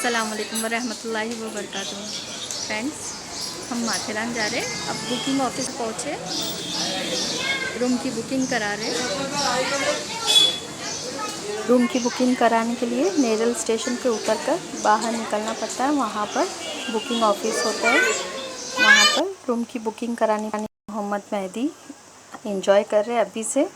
अस्सलाम वालेकुम वरहमतुल्लाहि वबरकातुहू। फ्रेंड्स, हम माथेरान जा रहे हैं। अब बुकिंग ऑफिस पहुँचे, रूम की बुकिंग करा रहे। रूम की बुकिंग कराने के लिए नेरल स्टेशन पे उतरकर बाहर निकलना पड़ता है। वहाँ पर बुकिंग ऑफिस होता है, वहाँ पर रूम की बुकिंग कराने का मोहम्मद मेहदी एंजॉय कर रहे हैं अभी से।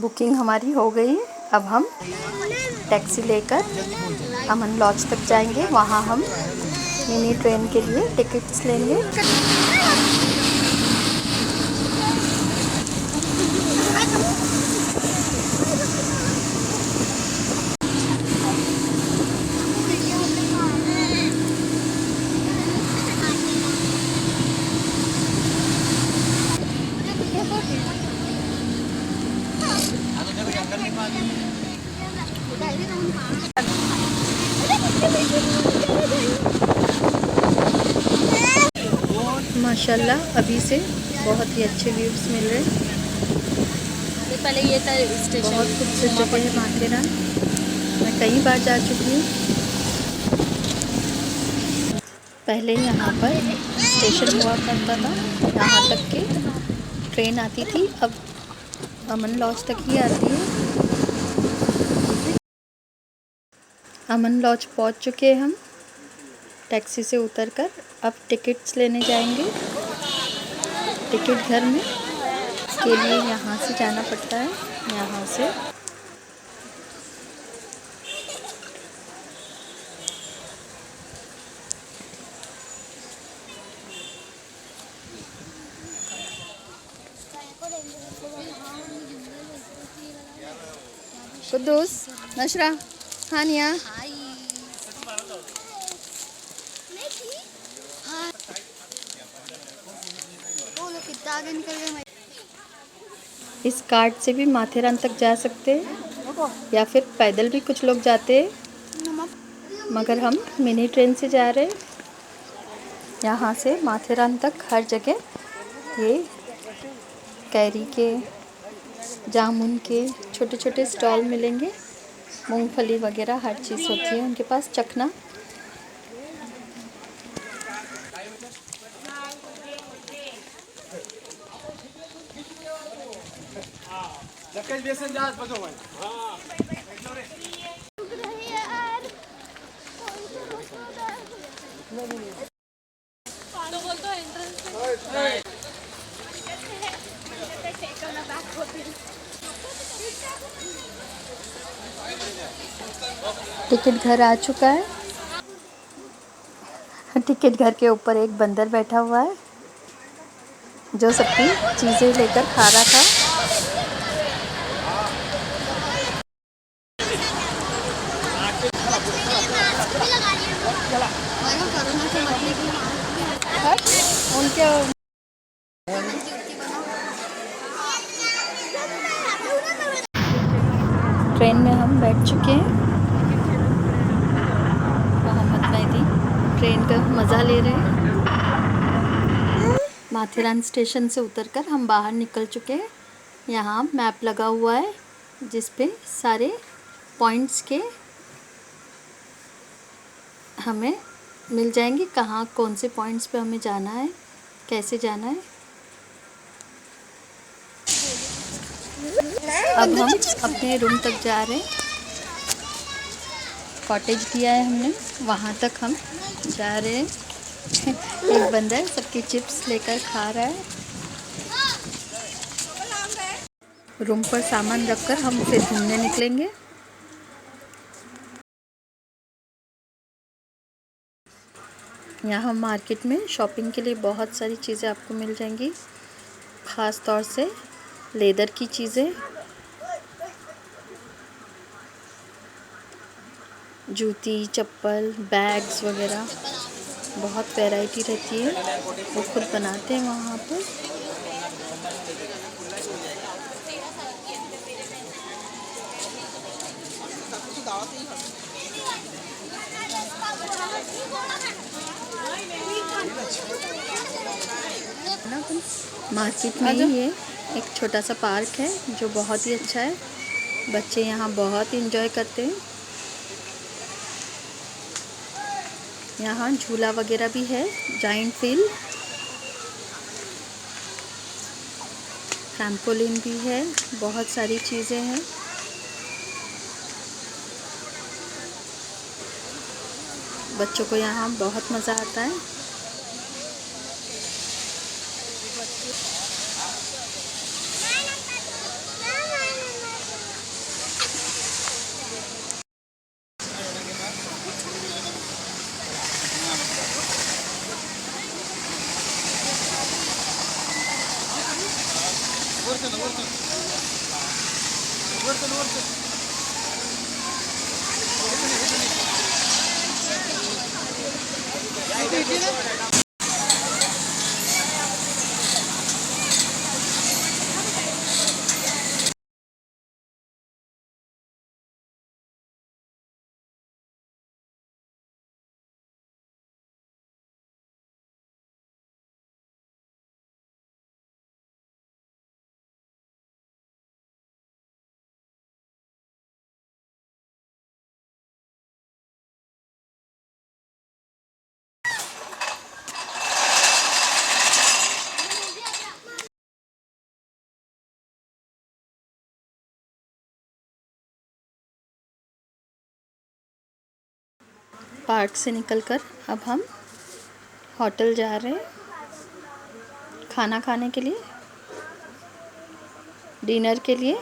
बुकिंग हमारी हो गई। अब हम टैक्सी लेकर अमन लॉज तक जाएंगे। वहाँ हम मिनी ट्रेन के लिए टिकट्स लेंगे। माशाल्लाह अभी से बहुत ही अच्छे व्यूज़ मिल रहे हैं। पहले ये था स्टेशन, बहुत खूबसूरत जगह है माथेरान। मैं कई बार जा चुकी हूँ। पहले यहाँ पर स्टेशन हुआ करता था, यहाँ तक के ट्रेन आती थी। अब अमन लॉज तक ही आती है। अमन लॉज पहुँच चुके हैं हम टैक्सी से उतरकर। अब टिकट्स लेने जाएंगे टिकट घर में। इसके लिए यहाँ से जाना पड़ता है, यहाँ से। कुद्दूस, नशरा, हानिया, इस कार्ड से भी माथेरान तक जा सकते हैं या फिर पैदल भी कुछ लोग जाते हैं, मगर हम मिनी ट्रेन से जा रहे हैं। यहाँ से माथेरान तक हर जगह ये कैरी के, जामुन के छोटे छोटे स्टॉल मिलेंगे। मूंगफली वगैरह हर चीज़ होती है उनके पास, चखना। टिकट घर आ चुका है। टिकट घर के ऊपर एक बंदर बैठा हुआ है जो सबकी चीज़ें लेकर खा रहा था। उनके ट्रेन में हम बैठ चुके हैं। मोहम्मद मेहदी ट्रेन का मज़ा ले रहे हैं। माथेरान स्टेशन से उतरकर हम बाहर निकल चुके हैं। यहाँ मैप लगा हुआ है जिस पे सारे पॉइंट्स के हमें मिल जाएंगे, कहाँ कौन से पॉइंट्स पे हमें जाना है, कैसे जाना है। अब हम अपने रूम तक जा रहे हैं। कॉटेज दिया है हमने, वहाँ तक हम जा रहे हैं। एक बंदर सबकी चिप्स लेकर खा रहा है। रूम पर सामान रखकर हम फिर घूमने निकलेंगे। यहाँ मार्केट में शॉपिंग के लिए बहुत सारी चीज़ें आपको मिल जाएंगी, ख़ास तौर से लेदर की चीज़ें, जूती, चप्पल, बैग्स वगैरह। बहुत वैरायटी रहती है, वो खुद बनाते हैं वहाँ पर। मार्केट में ये एक छोटा सा पार्क है जो बहुत ही अच्छा है। बच्चे यहाँ बहुत इंजॉय करते हैं। यहाँ झूला वगैरह भी है, जाइंट व्हील, ट्रैम्पोलिन भी है, बहुत सारी चीज़ें हैं। बच्चों को यहाँ बहुत मज़ा आता है। पार्क से निकलकर अब हम होटल जा रहे हैं खाना खाने के लिए, डिनर के लिए।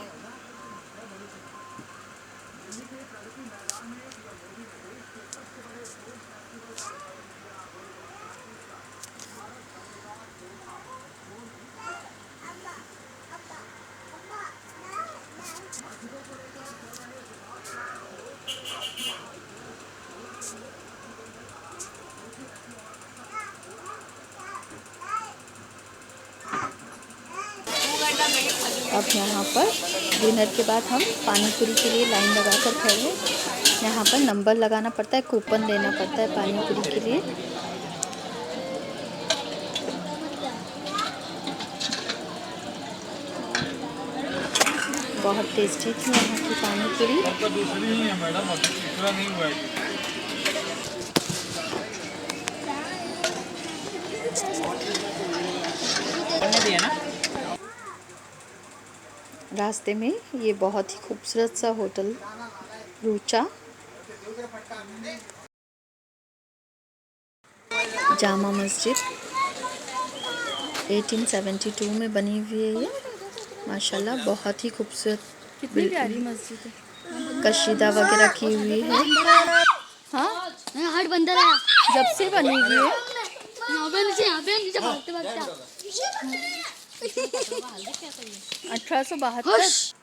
अब यहाँ पर डिनर के बाद हम पानी पूरी के लिए लाइन लगा कर खड़े हैं। यहाँ पर नंबर लगाना पड़ता है, कूपन देना पड़ता है पानी पूरी के लिए। बहुत टेस्टी थी यहाँ की पानी पूरी। रास्ते में ये बहुत ही खूबसूरत सा होटल रूचा जामा मस्जिद 1872 में बनी हुई है। ये माशाल्लाह बहुत ही खूबसूरत, कितनी प्यारी मस्जिद है। कशीदा वगैरह की हुई है। हाँ, हट बंदर आया जब से बनी हुई है। यहाँ पे नीचे भागते भागते 1872।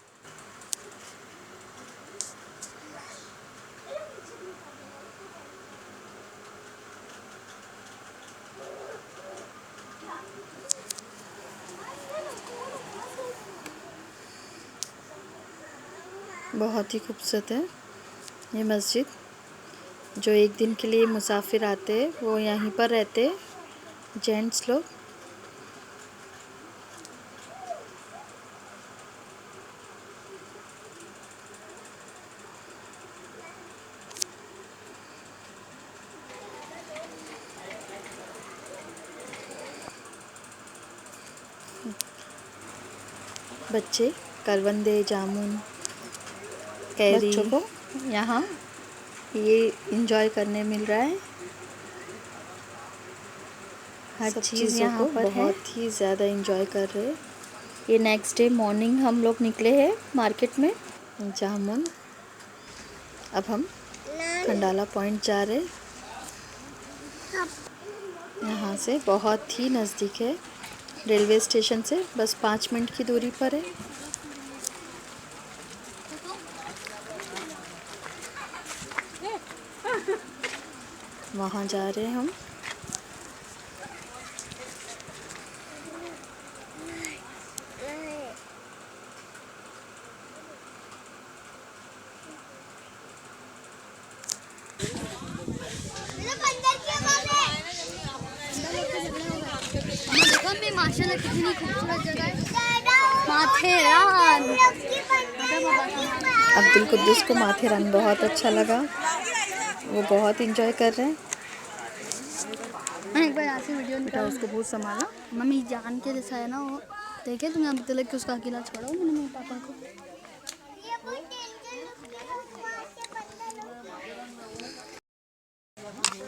बहुत ही खूबसूरत है ये मस्जिद। जो एक दिन के लिए मुसाफिर आते हैं वो यहीं पर रहते हैं, जेंट्स लोग। बच्चे करवंदे, जामुन, कैरी, बच्चों को यहाँ ये इंजॉय करने मिल रहा है। हर चीज़ यहाँ पर बहुत ही ज़्यादा इंजॉय कर रहे हैं। ये नेक्स्ट डे मॉर्निंग हम लोग निकले हैं मार्केट में। जामुन। अब हम खंडाला पॉइंट जा रहे हैं। यहाँ से बहुत ही नज़दीक है, रेलवे स्टेशन से बस 5 मिनट की दूरी पर है। वहाँ जा रहे हैं हम। माशाल्लाह कितनी खूबसूरत जगह है माथेरान। अब्दुल कुद्दूस को माथेरान बहुत अच्छा लगा, वो बहुत इंजॉय कर रहे हैं। मैं एक बार ऐसे वीडियो निकाला, उसको बहुत संभाला। मम्मी जान के जैसा है ना वो, देखे तुमने अभी तक कि उसका अकेला छोड़ा मैंने मेरे पापा को।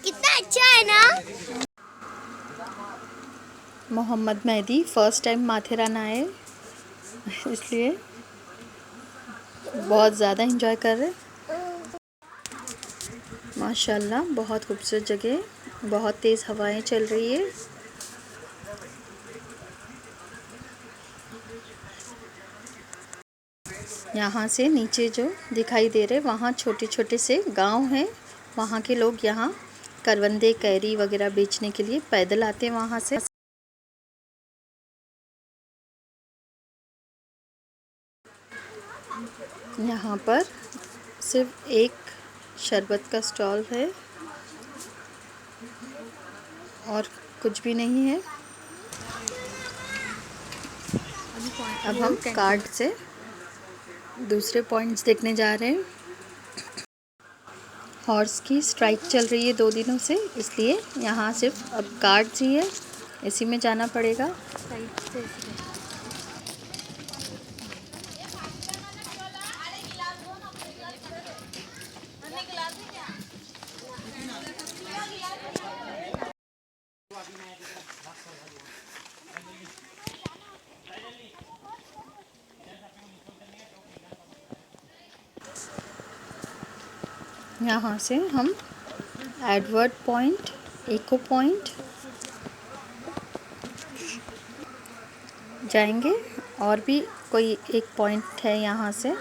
कितना अच्छा है ना। मोहम्मद मेहदी फर्स्ट टाइम माथेरान आए, इसलिए बहुत ज़्यादा इंजॉय कर रहे हैं। माशाल्लाह बहुत खूबसूरत जगह, बहुत तेज़ हवाएं चल रही है। यहाँ से नीचे जो दिखाई दे रहे वहाँ छोटे छोटे से गांव हैं, वहाँ के लोग यहाँ करवंदे कैरी वगैरह बेचने के लिए पैदल आते हैं वहाँ से। यहाँ पर सिर्फ एक शरबत का स्टॉल है और कुछ भी नहीं है। अब हम कार्ड से दूसरे पॉइंट्स देखने जा रहे हैं। हॉर्स की स्ट्राइक चल रही है 2 दिनों से, इसलिए यहाँ सिर्फ अब कार्ड्स ही है, इसी में जाना पड़ेगा। यहाँ से हम एडवर्ड पॉइंट, इको पॉइंट जाएंगे और भी कोई एक पॉइंट है यहाँ से।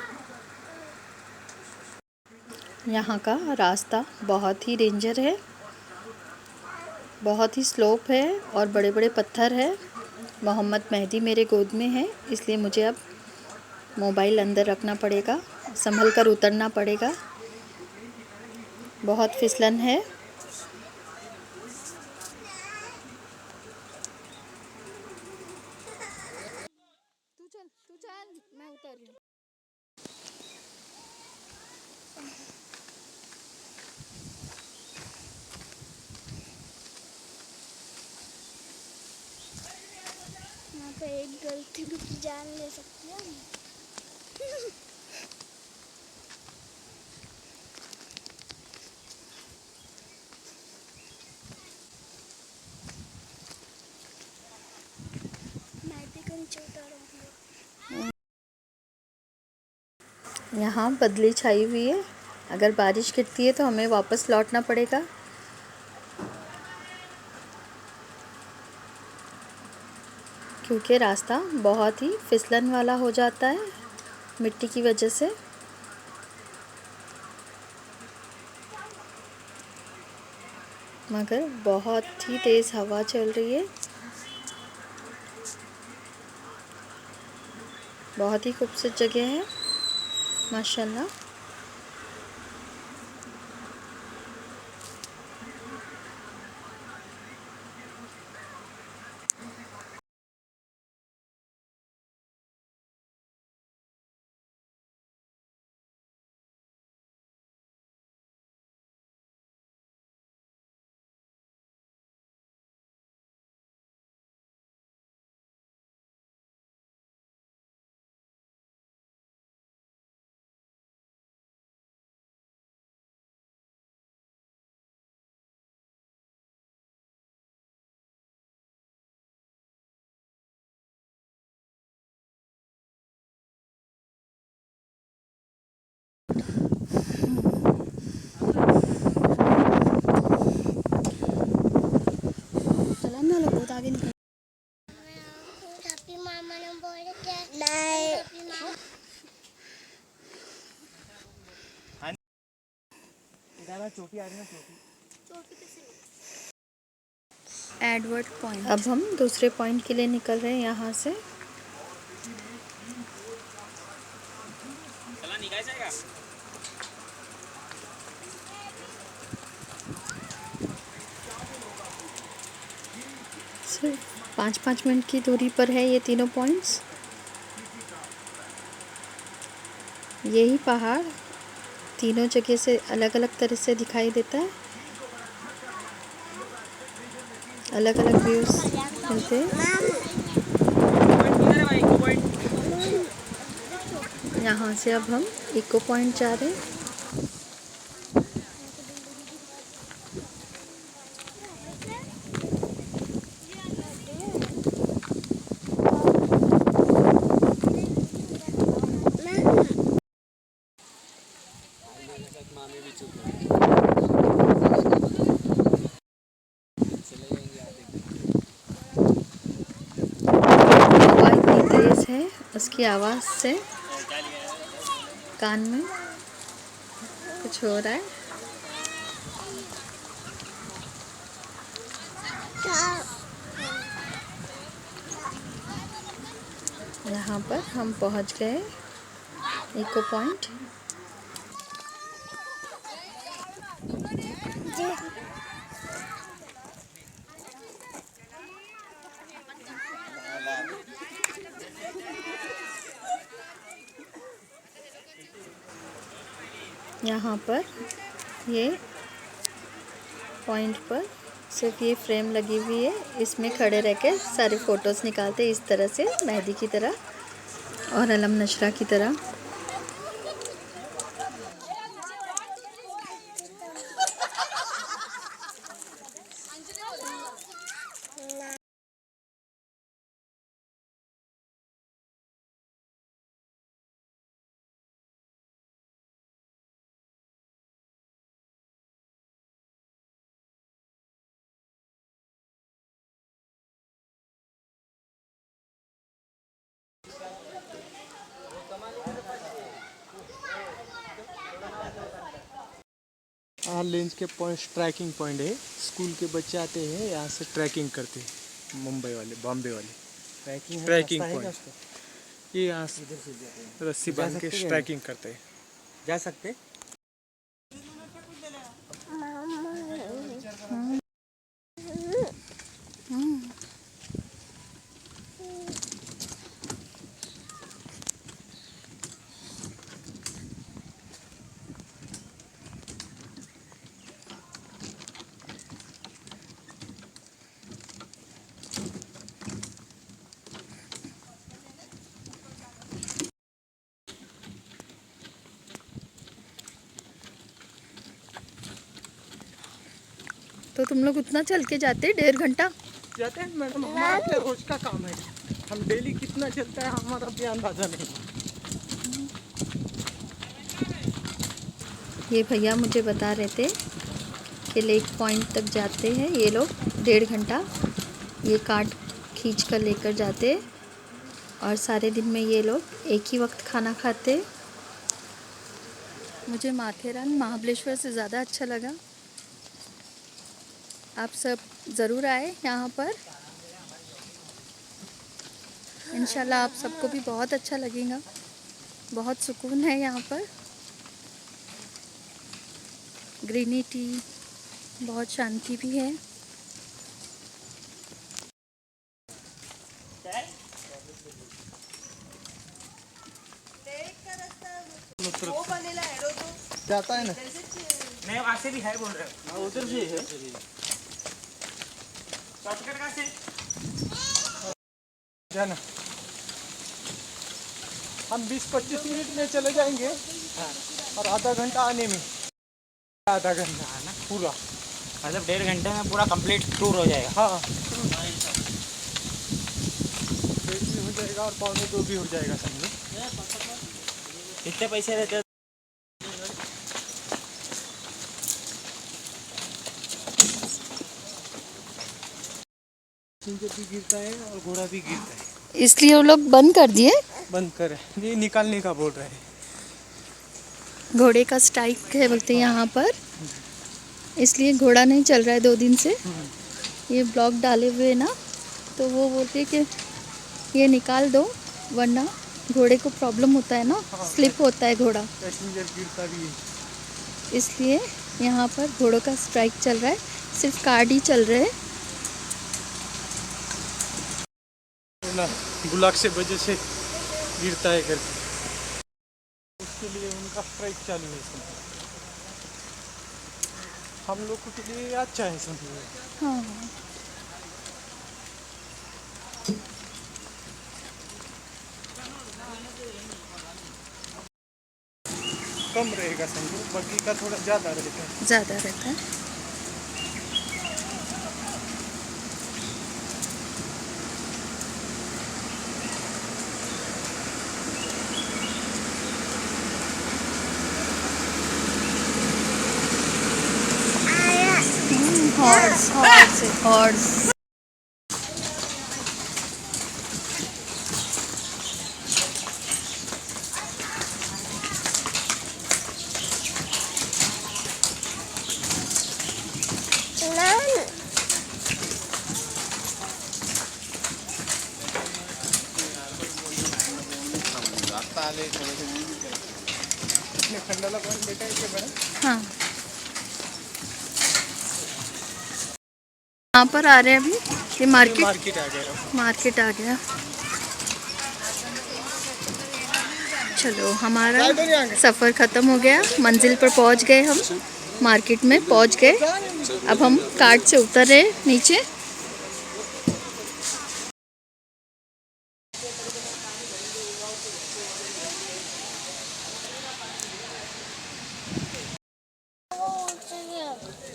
यहाँ का रास्ता बहुत ही डेंजर है, बहुत ही स्लोप है और बड़े बड़े पत्थर है। मोहम्मद मेहदी मेरे गोद में है, इसलिए मुझे अब मोबाइल अंदर रखना पड़ेगा, संभल कर उतरना पड़ेगा। बहुत फिसलन है। तू चल मैं उतर रही हूँ। यहाँ पे एक गलती की जान ले सकती है। मैं भी कहीं छोटा रहूँगा। यहाँ बदली छाई हुई है, अगर बारिश गिरती है तो हमें वापस लौटना पड़ेगा। क्योंकि रास्ता बहुत ही फिसलन वाला हो जाता है मिट्टी की वजह से। मगर बहुत ही तेज़ हवा चल रही है, बहुत ही खूबसूरत जगह है माशाल्लाह। चला ना लोग बहुत आगे निकल। मामा ने बोला क्या नहीं चोटी आ रही है, एडवर्ड पॉइंट। अब हम दूसरे पॉइंट के लिए निकल रहे हैं यहाँ से। चला निकाल जाएगा। सिर्फ 5-5 मिनट की दूरी पर है ये तीनों पॉइंट्स। यही पहाड़ तीनों जगह से अलग अलग तरह से दिखाई देता है, अलग अलग व्यूज मिलते हैं। यहाँ से अब हम इको पॉइंट जा रहे हैं। हवा इतनी तेज है, उसकी आवाज़ से कान में कुछ हो रहा है। यहाँ पर हम पहुँच गए इको पॉइंट। यहाँ पर ये पॉइंट पर सिर्फ ये फ्रेम लगी हुई है, इसमें खड़े रह के सारे फ़ोटोज़ निकालते इस तरह से, मेहंदी की तरह और अलम नशरा की तरह। हाँ, लेंस के पॉइंट ट्रैकिंग पॉइंट है। स्कूल के बच्चे आते हैं यहाँ से ट्रैकिंग करते हैं, मुंबई वाले, बॉम्बे वाले। ट्रैकिंग पॉइंट ये यहाँ से रस्सी बांध के ट्रैकिंग करते हैं। जा सकते तो तुम लोग उतना चल के जाते 1.5 घंटा जाते हैं मैडम, हमारा क्या रोज का काम है। हम डेली कितना चलता है हमारा भी अंदाजा नहीं। ये भैया मुझे बता रहे थे कि लेक पॉइंट तक जाते हैं ये लोग 1.5 घंटा ये काट खींच कर लेकर जाते, और सारे दिन में ये लोग एक ही वक्त खाना खाते। मुझे माथेरान महाबलेश्वर से ज़्यादा अच्छा लगा। आप सब ज़रूर आए यहाँ पर, इंशाल्लाह आप सबको भी बहुत अच्छा लगेगा। बहुत सुकून है यहाँ पर, ग्रीनिटी, बहुत शांति भी है। जाता है ना, नहीं वहाँ से भी है बोल रहे हो, उधर भी है। शॉर्टकट कहाँ से? जाना हम 20-25 मिनट में चले जाएंगे। हाँ। और आधा घंटा आने में, आधा घंटा हाँ ना, पूरा, मतलब 1.5 घंटे में पूरा कंप्लीट टूर हो जाएगा। हाँ 1 भी हो जाएगा और 1:45 भी हो जाएगा समझो। कितने पैसे रहते हैं? पैसेंजर भी गिरता है और घोड़ा भी गिरता है, इसलिए वो लोग बंद कर दिए, बंद करे, ये निकालने का बोल रहे हैं। घोड़े का स्ट्राइक है बोलते हैं यहाँ पर, इसलिए घोड़ा नहीं चल रहा है 2 दिन से। ये ब्लॉक डाले हुए ना, तो वो बोलते हैं कि ये निकाल दो वरना घोड़े को प्रॉब्लम होता है ना, स्लिप होता है घोड़ा, पैसेंजर गिरता भी है। इसलिए यहाँ पर घोड़ों का स्ट्राइक चल रहा है। सिर्फ कार्ड ही चल रहे हैं। ना गुलाग से वजह से गिरता है करके, उसके लिए उनका स्ट्राइक चालू है समझो। हम लोग के लिए अच्छा है समझो। हाँ कम रहेगा समझो, बाकी का थोड़ा ज़्यादा रहता है। ज़्यादा रहता है। Horse horse horse. Khandala point बेटा है बड़ा। हाँ कहाँ पर आ रहे हैं अभी? ये मार्केट मार्केट आ गया। मार्केट आ गया। चलो हमारा सफ़र ख़त्म हो गया, मंजिल पर पहुंच गए हम, मार्केट में पहुंच गए। अब हम कार्ट से उतर रहे नीचे।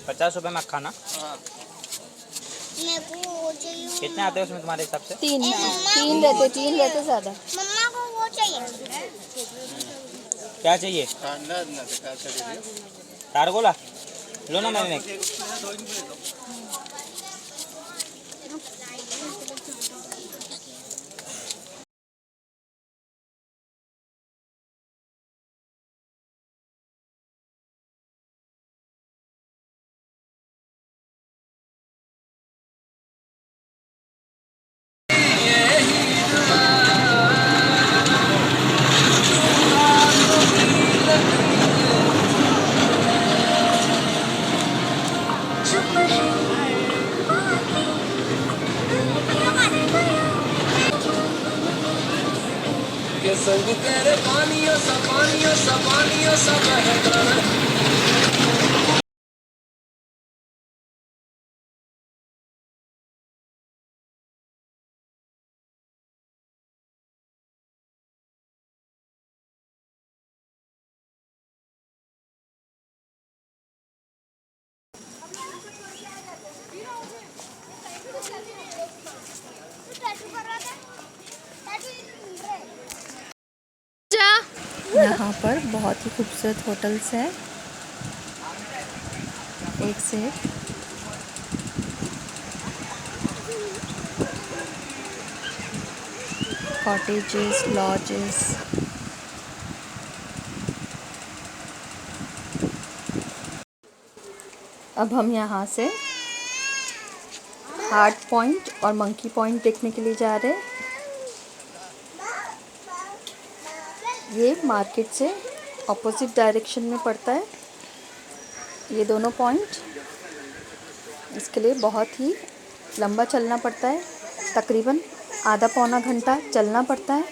₹50 में खाना मेरे को वो चाहिए। कितने आते हैं उसमें तुम्हारे हिसाब से? तीन रहते ज़्यादा। मम्मा को वो चाहिए। क्या चाहिए? कारगोला लो ना मैंने। यहाँ पर बहुत ही खूबसूरत होटल्स हैं, एक से एक। Cottages, lodges. अब हम यहाँ से हार्ट पॉइंट और मंकी पॉइंट देखने के लिए जा रहे हैं। ये मार्केट से ऑपोजिट डायरेक्शन में पड़ता है ये दोनों पॉइंट। इसके लिए बहुत ही लंबा चलना पड़ता है, तकरीबन आधा पौना घंटा चलना पड़ता है।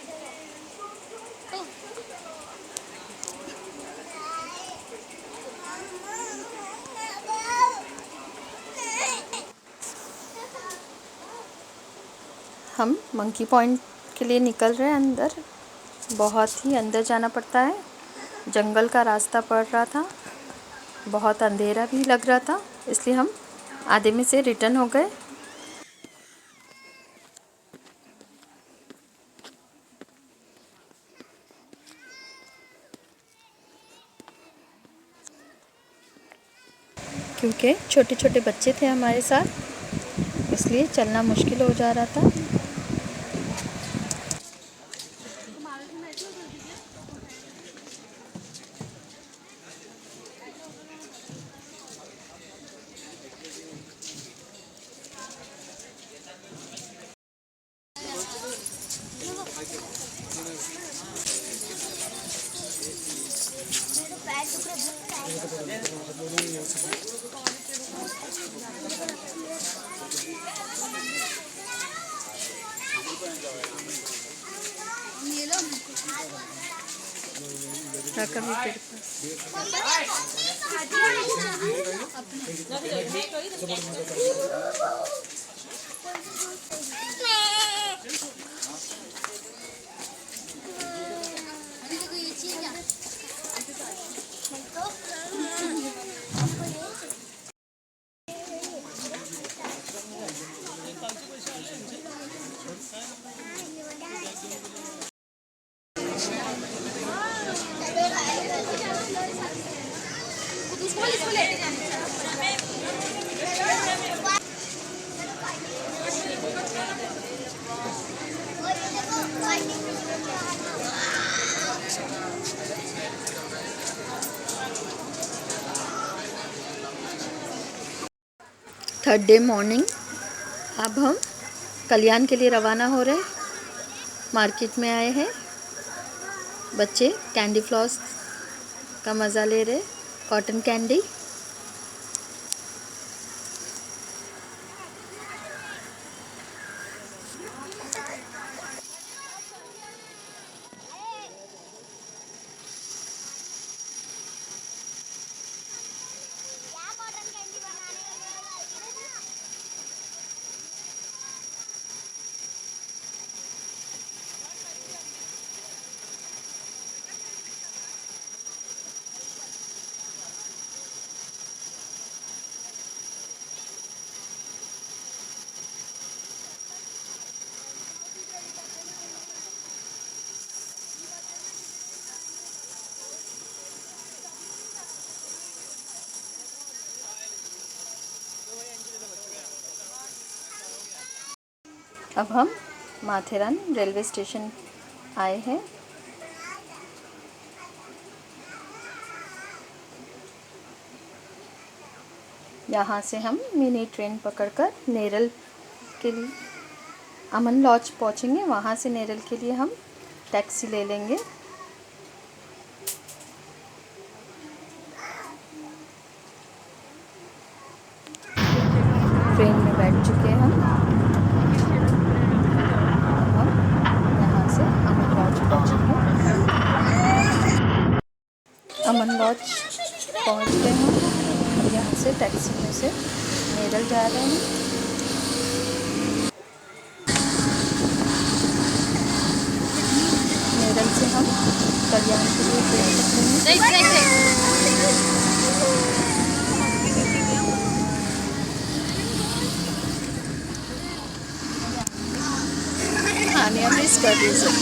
हम मंकी पॉइंट के लिए निकल रहे हैं अंदर। बहुत ही अंदर जाना पड़ता है, जंगल का रास्ता पड़ रहा था, बहुत अंधेरा भी लग रहा था, इसलिए हम आधे में से रिटर्न हो गए। क्योंकि छोटे छोटे बच्चे थे हमारे साथ, इसलिए चलना मुश्किल हो जा रहा था। रखा भी तेरे पास। Third day morning. अब हम कल्याण के लिए रवाना हो रहे। मार्केट में आए हैं। बच्चे कैंडी फ्लॉस का मज़ा ले रहे, कॉटन कैंडी। क्या कॉटन कैंडी बनाने अब हम माथेरान रेलवे स्टेशन आए हैं। यहाँ से हम मिनी ट्रेन पकड़कर नेरल के लिए अमन लॉज पहुँचेंगे। वहाँ से नेरल के लिए हम टैक्सी ले लेंगे। ट्रेन में बैठ चुके हैं हम। अब हम यहाँ से अमन लॉज पहुँचेंगे। अमन लॉज पहुँच गए हैं। यहाँ से टैक्सी में से नेरल जा रहे हैं। नेरल से हम कल्याण के लिए ट्रेन पकड़ेंगे। आनिया मिस कर दीजिए।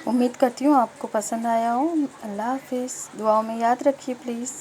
उम्मीद करती हूँ आपको पसंद आया हो। अल्लाह हाफिज़। दुआओं में याद रखिए प्लीज़।